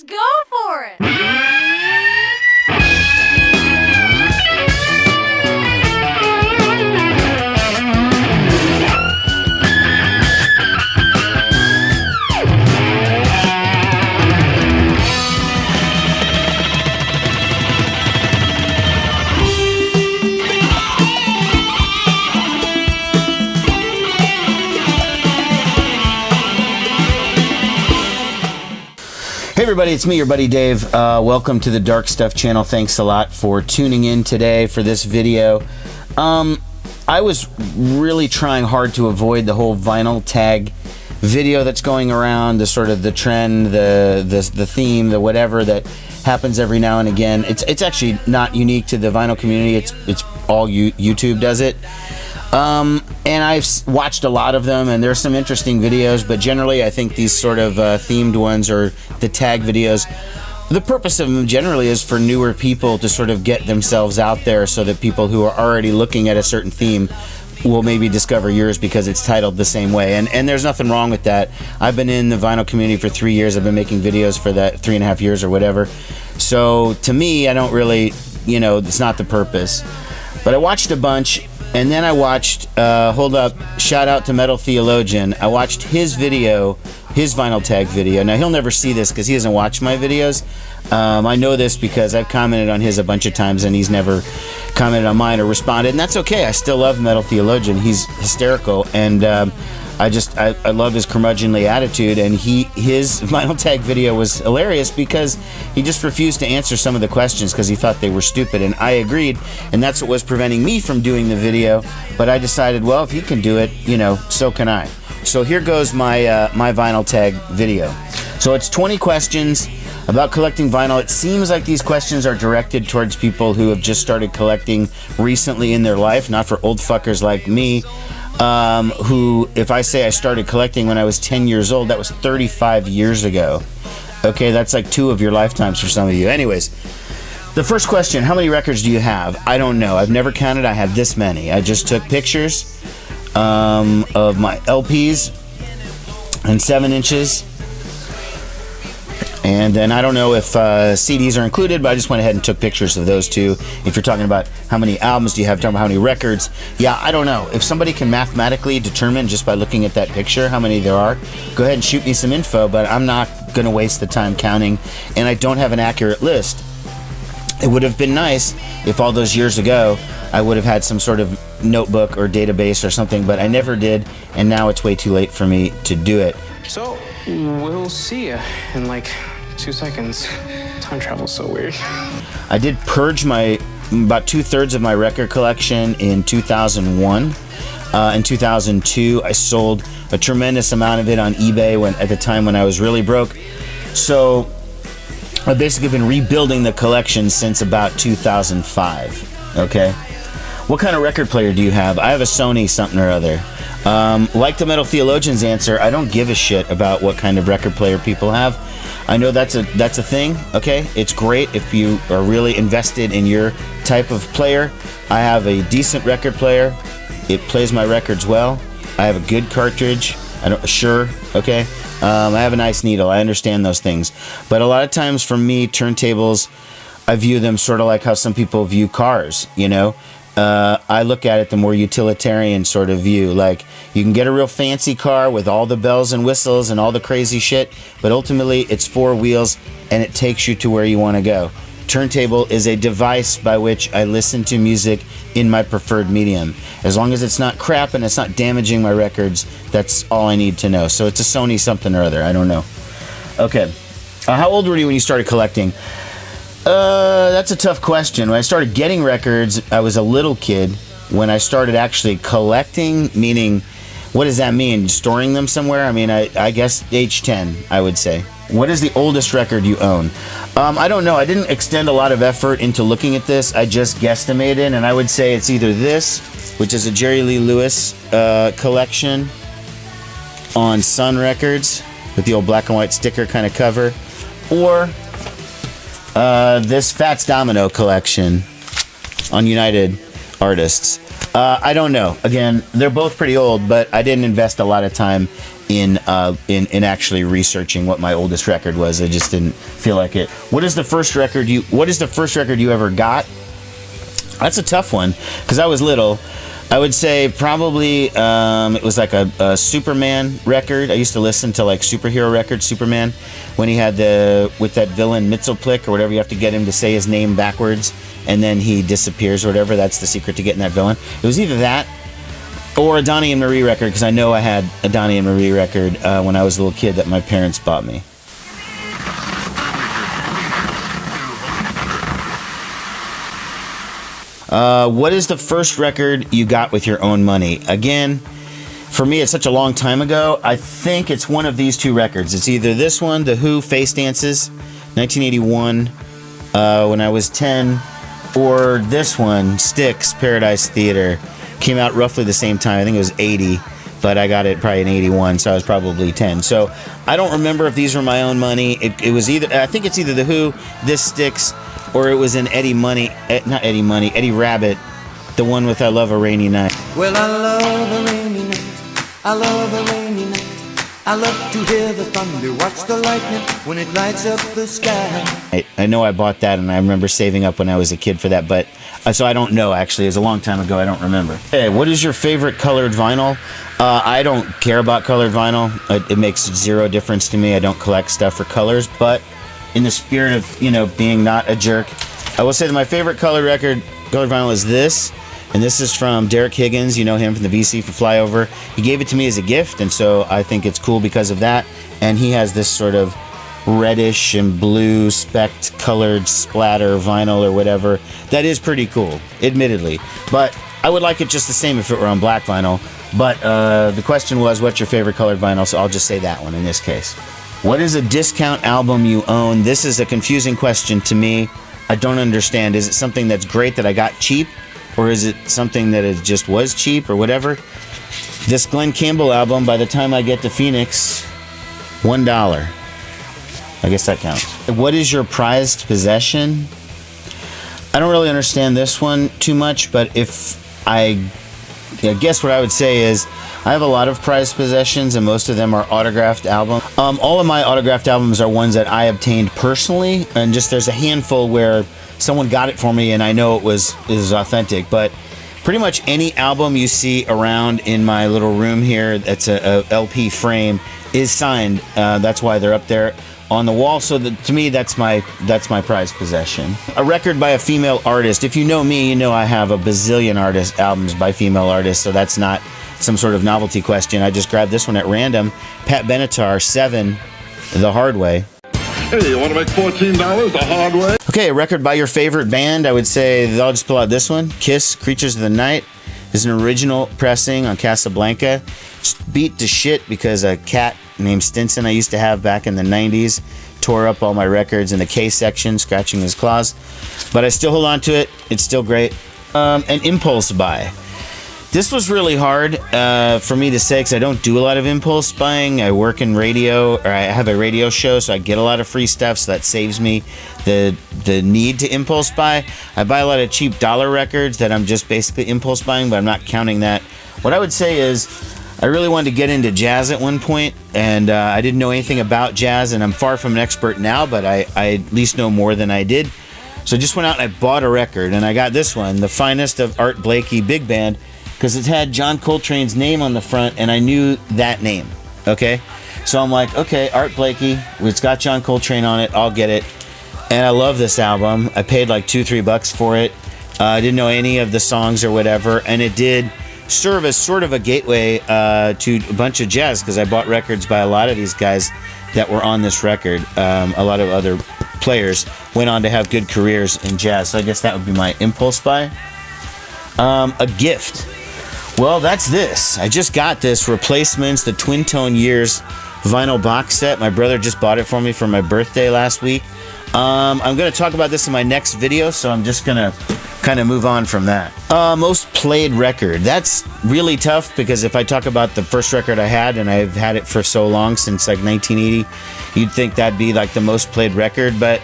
Let's go for it! Hey everybody, it's me, your buddy Dave. Welcome to the Dark Stuff channel. Thanks a lot for tuning in today for this video. I was really trying hard to avoid the whole vinyl tag video that's going around, the sort of the trend, the theme, the whatever that happens every now and again. It's actually not unique to the vinyl community. It's all YouTube does it. And I've watched a lot of them, and there's some interesting videos, but generally I think these sort of themed ones or the tag videos, the purpose of them generally is for newer people to sort of get themselves out there so that people who are already looking at a certain theme will maybe discover yours because it's titled the same way. And there's nothing wrong with that. I've been in the vinyl community for 3 years. I've been making videos for that 3.5 years or whatever. So to me, I don't really, it's not the purpose. But I watched a bunch. And then I watched, shout out to Metal Theologian. I watched his video, his vinyl tag video. Now, he'll never see this because he doesn't watch my videos. I know this because I've commented on his a bunch of times and he's never commented on mine or responded. And that's okay. I still love Metal Theologian. He's hysterical. And I love his curmudgeonly attitude. And his vinyl tag video was hilarious because he just refused to answer some of the questions because he thought they were stupid. And I agreed. And that's what was preventing me from doing the video. But I decided, well, if he can do it, so can I. So here goes my my vinyl tag video. So it's 20 questions about collecting vinyl. It seems like these questions are directed towards people who have just started collecting recently in their life, not for old fuckers like me. Who, if I say I started collecting when I was 10 years old, that was 35 years ago. Okay, that's like 2 of your lifetimes for some of you. Anyways, the first question, how many records do you have? I don't know. I've never counted. I have this many. I just took pictures of my LPs and 7 inches. And then I don't know if CDs are included, but I just went ahead and took pictures of those two. If you're talking about how many albums do you have, talking about how many records, yeah, I don't know. If somebody can mathematically determine just by looking at that picture how many there are, go ahead and shoot me some info, but I'm not going to waste the time counting, and I don't have an accurate list. It would have been nice if all those years ago I would have had some sort of notebook or database or something, but I never did, and now it's way too late for me to do it. So, we'll see you in like 2 seconds. Time travel's so weird. I did purge about 2/3 of my record collection in 2001. In 2002, I sold a tremendous amount of it on eBay at the time when I was really broke. So I've basically been rebuilding the collection since about 2005. Okay? What kind of record player do you have? I have a Sony something or other. Like the Metal Theologian's answer, I don't give a shit about what kind of record player people have. I know that's a thing, okay? It's great if you are really invested in your type of player. I have a decent record player. It plays my records well. I have a good cartridge. Okay? I have a nice needle. I understand those things. But a lot of times for me, turntables, I view them sort of like how some people view cars, I look at it the more utilitarian sort of view. Like, you can get a real fancy car with all the bells and whistles and all the crazy shit, but ultimately it's 4 wheels and it takes you to where you want to go. Turntable is a device by which I listen to music in my preferred medium. As long as it's not crap and it's not damaging my records, that's all I need to know. So it's a Sony something or other. I don't know. Okay. How old were you when you started collecting? That's a tough question. When I started getting records, I was a little kid. When I started actually collecting, meaning, what does that mean? Storing them somewhere? I mean, I guess age 10, I would say. What is the oldest record you own? I don't know. I didn't extend a lot of effort into looking at this. I just guesstimated, and I would say it's either this, which is a Jerry Lee Lewis collection on Sun Records with the old black and white sticker kind of cover, or this Fats Domino collection on United Artists. I don't know. Again, they're both pretty old, but I didn't invest a lot of time in actually researching what my oldest record was. I just didn't feel like it. What is the first record you ever got? That's a tough one because I was little. I would say probably it was like a Superman record. I used to listen to like superhero records, Superman, when he had with that villain Mitzelplick or whatever, you have to get him to say his name backwards and then he disappears or whatever. That's the secret to getting that villain. It was either that or a Donnie and Marie record, because I know I had a Donnie and Marie record when I was a little kid that my parents bought me. What is the first record you got with your own money? Again, for me, it's such a long time ago. I think it's one of these two records. It's either this one, The Who, Face Dances, 1981, when I was 10, or this one, Styx, Paradise Theater. Came out roughly the same time. I think it was 80, but I got it probably in 81, so I was probably 10. So I don't remember if these were my own money. It was either, I think it's either The Who, this Styx, or it was an Eddie Rabbit, the one with I Love a Rainy Night. Well, I love a rainy night, I love a rainy night. I love to hear the thunder, watch the lightning when it lights up the sky. I know I bought that, and I remember saving up when I was a kid for that, but so I don't know, actually. It was a long time ago. I don't remember. Hey, what is your favorite colored vinyl? I don't care about colored vinyl. It makes zero difference to me. I don't collect stuff for colors, but in the spirit of, being not a jerk, I will say that my favorite colored vinyl is this. And this is from Derek Higgins. You know him from the VC for Flyover. He gave it to me as a gift, and so I think it's cool because of that. And he has this sort of reddish and blue specked colored splatter vinyl or whatever. That is pretty cool, admittedly. But I would like it just the same if it were on black vinyl. But the question was, what's your favorite colored vinyl? So I'll just say that one in this case. What is a discount album you own? This is a confusing question to me. I don't understand. Is it something that's great that I got cheap? Or is it something that it just was cheap or whatever? This Glenn Campbell album, by the time I get to Phoenix, $1. I guess that counts. What is your prized possession? I don't really understand this one too much, but I guess what I would say is I have a lot of prized possessions, and most of them are autographed albums. All of my autographed albums are ones that I obtained personally, and just there's a handful where someone got it for me and I know it was authentic. But pretty much any album you see around in my little room here that's a LP frame is signed. That's why they're up there on the wall. So to me, that's my prized possession. A record by a female artist. If you know me, you know I have a bazillion albums by female artists, so that's not some sort of novelty question. I just grabbed this one at random. Pat Benatar, 7, The Hard Way. Hey, you want to make $14 the hard way? Okay, a record by your favorite band. I would say I'll just pull out this one. Kiss, Creatures of the Night. This is an original pressing on Casablanca. It's beat to shit because a cat named Stinson I used to have back in the 90s tore up all my records in the K section, scratching his claws. But I still hold on to it. It's still great. An impulse buy. This was really hard for me to say because I don't do a lot of impulse buying. I work in radio, or I have a radio show, so I get a lot of free stuff, so that saves me the need to impulse buy. I buy a lot of cheap dollar records that I'm just basically impulse buying, but I'm not counting that. What I would say is I really wanted to get into jazz at one point, and I didn't know anything about jazz, and I'm far from an expert now, but I at least know more than I did. So I just went out and I bought a record, and I got this one, The Finest of Art Blakey Big Band, because it had John Coltrane's name on the front, and I knew that name, okay? So I'm like, okay, Art Blakey, it's got John Coltrane on it, I'll get it. And I love this album. I paid like $2-3 for it. I didn't know any of the songs or whatever, and it did serve as sort of a gateway to a bunch of jazz, because I bought records by a lot of these guys that were on this record. A lot of other players went on to have good careers in jazz, so I guess that would be my impulse buy. A gift. Well, that's this. I just got this Replacements, the Twin Tone Years vinyl box set. My brother just bought it for me for my birthday last week. I'm going to talk about this in my next video, so I'm just going to kind of move on from that. Most played record. That's really tough, because if I talk about the first record I had, and I've had it for so long, since like 1980, you'd think that'd be like the most played record, but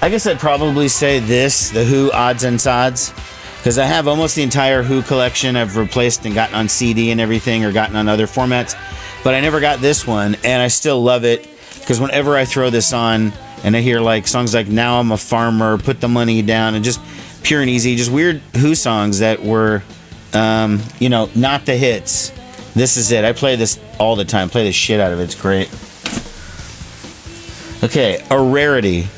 I guess I'd probably say this, The Who, Odds and Sods. because I have almost the entire Who collection. I've replaced and gotten on CD and everything, or gotten on other formats, but I never got this one, and I still love it because whenever I throw this on and I hear like songs like Now I'm a Farmer, Put the Money Down, and just pure and easy, just weird Who songs that were, you know, not the hits. This is it. I play this all the time. Play the shit out of it. It's great. Okay, a rarity.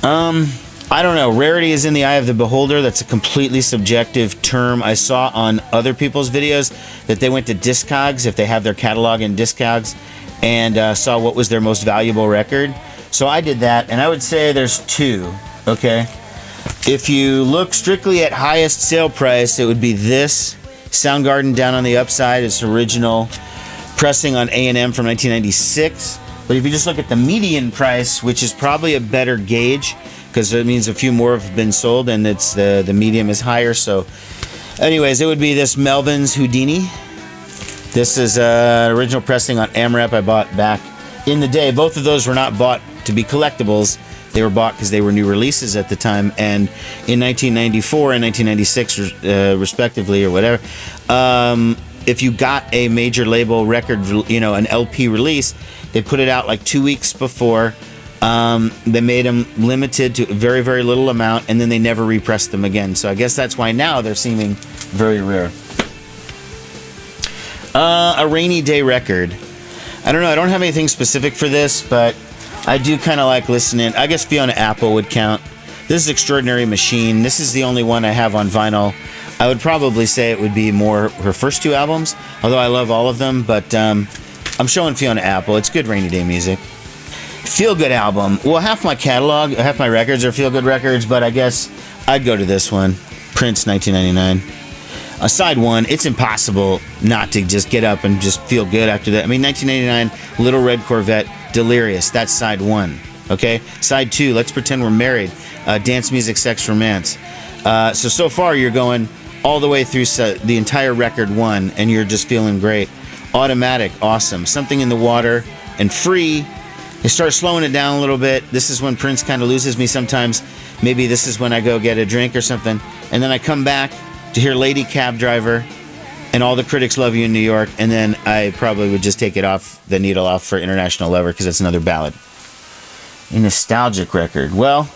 I don't know. Rarity is in the eye of the beholder. That's a completely subjective term. I saw on other people's videos that they went to Discogs, if they have their catalog in Discogs, and saw what was their most valuable record. So I did that, and I would say there's two, okay? If you look strictly at highest sale price, it would be this Soundgarden Down on the Upside. It's original pressing on A&M from 1996. But if you just look at the median price, which is probably a better gauge, because it means a few more have been sold, and it's the medium is higher. So anyways, it would be this Melvin's Houdini. This is original pressing on AMRAP I bought back in the day. Both of those were not bought to be collectibles. They were bought because they were new releases at the time. And in 1994 and 1996, respectively, or whatever, if you got a major label record, you know, an LP release, they put it out like 2 weeks before. They made them limited to a very, very little amount, and then they never repressed them again. So I guess that's why now they're seeming very rare. A rainy day record. I don't know. I don't have anything specific for this, but I do kind of like listening. I guess Fiona Apple would count. This is Extraordinary Machine. This is the only one I have on vinyl. I would probably say it would be more her first two albums, although I love all of them, but I'm showing Fiona Apple. It's good rainy day music. Feel good album. Well, half my catalog, half my records are feel good records, but I guess I'd go to this one. Prince, 1999. Side one, it's impossible not to just get up and just feel good after that. I mean, 1989, Little Red Corvette, Delirious. That's side one. Okay? Side two, Let's Pretend We're Married. Dance Music, Sex, Romance. So far you're going all the way through the entire record one, and you're just feeling great. Automatic, awesome. Something in the Water, and Free. They start slowing it down a little bit. This is when Prince kind of loses me sometimes. Maybe this is when I go get a drink or something. And then I come back to hear Lady Cab Driver and All the Critics Love You in New York. And then I probably would just take it off, the needle off, for International Lover, because that's another ballad. A nostalgic record. Well,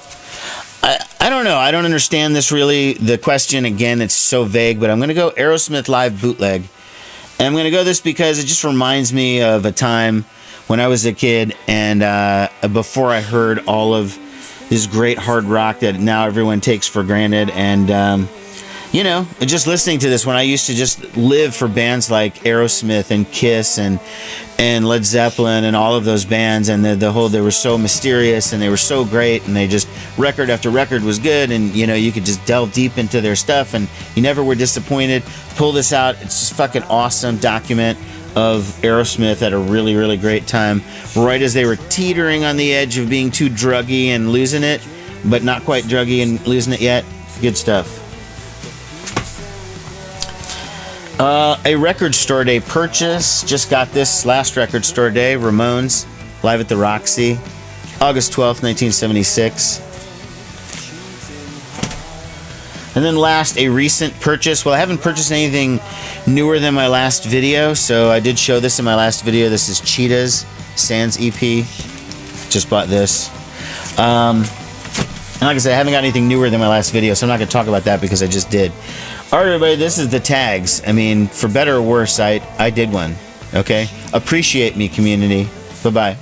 I don't know. I don't understand this really. The question, again, it's so vague, but I'm going to go Aerosmith Live Bootleg. And I'm going to go this because it just reminds me of a time when I was a kid, and before I heard all of this great hard rock that now everyone takes for granted. And, you know, just listening to this, when I used to just live for bands like Aerosmith and Kiss and Led Zeppelin and all of those bands, and they were so mysterious and they were so great, and they just, record after record was good, and, you know, you could just delve deep into their stuff and you never were disappointed. Pull this out, it's just fucking awesome document of Aerosmith at a really, really great time, right as they were teetering on the edge of being too druggy and losing it, but not quite druggy and losing it yet. Good stuff. A record store day purchase. Just got this last record store day. Ramones, live at the Roxy, August 12th, 1976. And then last, a recent purchase. Well, I haven't purchased anything newer than my last video, so I did show this in my last video. This is Cheetah's Sands EP. Just bought this. And like I said, I haven't got anything newer than my last video, so I'm not going to talk about that because I just did. All right, everybody, this is the tags. I mean, for better or worse, I did one. Okay? Appreciate me, community. Bye-bye.